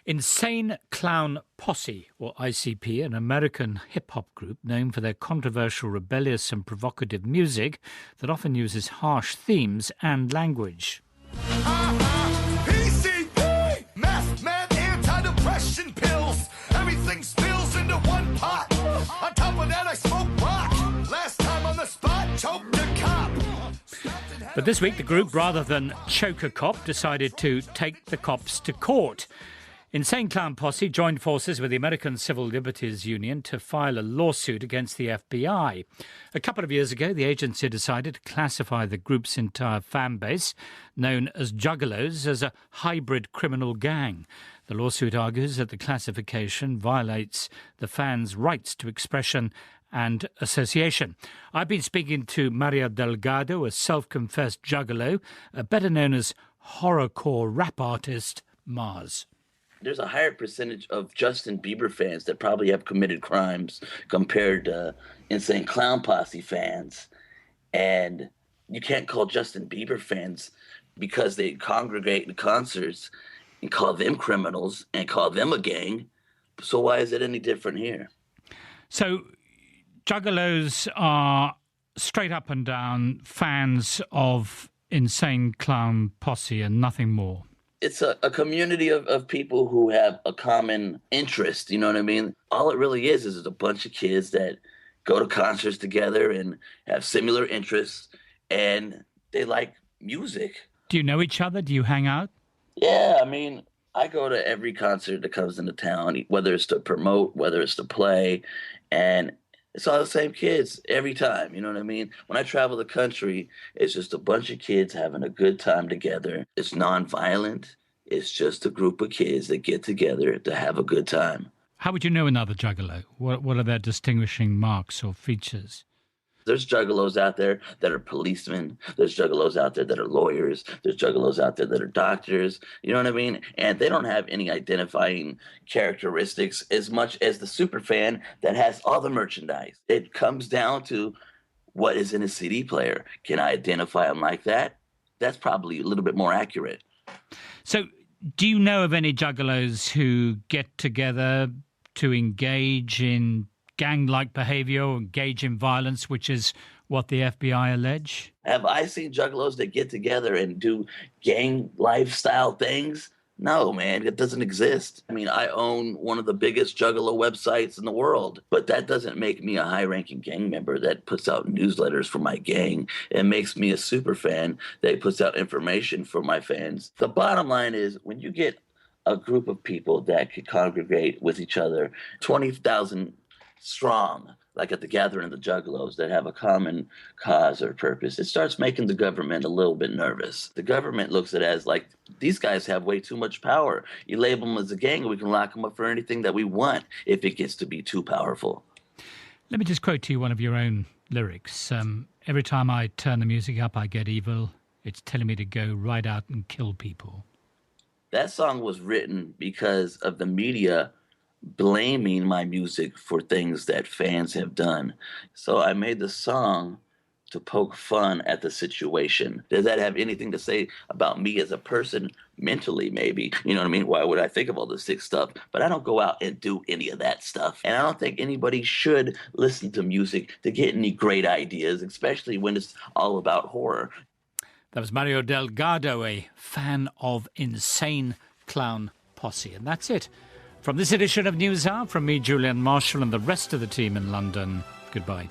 Insane Clown Posse, or ICP, an American hip-hop group known for their controversial, rebellious and provocative music that often uses harsh themes and language. PCP! Meth, man, antidepressant pills. Everything spills into one pot. On top of that, I smoke rock. Last time on the spot, choked a cop. But this week, the group, rather than choke a cop, decided to take the cops to court. Insane Clown Posse joined forces with the American Civil Liberties Union to file a lawsuit against the FBI. A couple of years ago, the agency decided to classify the group's entire fan base, known as Juggalos, as a hybrid criminal gang. The lawsuit argues that the classification violates the fans' rights to expression and association. I've been speaking to Mario Delgado, a self-confessed juggalo, better known as horrorcore rap artist Mars. There's a higher percentage of Justin Bieber fans that probably have committed crimes compared to Insane Clown Posse fans. And you can't call Justin Bieber fans because they congregate in concerts and call them criminals and call them a gang. So why is it any different here? So Juggalos are straight up and down fans of Insane Clown Posse and nothing more. It's a community of people who have a common interest, you know what I mean? All it really is a bunch of kids that go to concerts together and have similar interests, and they like music. Do you know each other? Do you hang out? Yeah, I mean, I go to every concert that comes into town, whether it's to promote, whether it's to play, and it's all the same kids every time, you know what I mean? When I travel the country, it's just a bunch of kids having a good time together. It's nonviolent. It's just a group of kids that get together to have a good time. How would you know another juggalo? What are their distinguishing marks or features? There's juggalos out there that are policemen. There's juggalos out there that are lawyers. There's juggalos out there that are doctors. You know what I mean? And they don't have any identifying characteristics as much as the super fan that has all the merchandise. It comes down to what is in a CD player. Can I identify them like that? That's probably a little bit more accurate. So do you know of any juggalos who get together to engage in gang-like behavior or engage in violence, which is what the FBI allege? Have I seen juggalos that get together and do gang lifestyle things? No, man, it doesn't exist. I mean, I own one of the biggest juggalo websites in the world, but that doesn't make me a high-ranking gang member that puts out newsletters for my gang. It makes me a super fan that puts out information for my fans. The bottom line is, when you get a group of people that could congregate with each other, 20,000 strong, like at the gathering of the Juggalos, that have a common cause or purpose, it starts making the government a little bit nervous. The government looks at it as like, these guys have way too much power. You label them as a gang, we can lock them up for anything that we want if it gets to be too powerful. Let me just quote to you one of your own lyrics. Every time I turn the music up, I get evil. It's telling me to go right out and kill people. That song was written because of the media blaming my music for things that fans have done. So I made the song to poke fun at the situation. Does that have anything to say about me as a person? Mentally, maybe. You know what I mean? Why would I think of all this sick stuff? But I don't go out and do any of that stuff. And I don't think anybody should listen to music to get any great ideas, especially when it's all about horror. That was Mario Delgado, a fan of Insane Clown Posse. And that's it. From this edition of Newshour, from me, Julian Marshall, and the rest of the team in London, goodbye.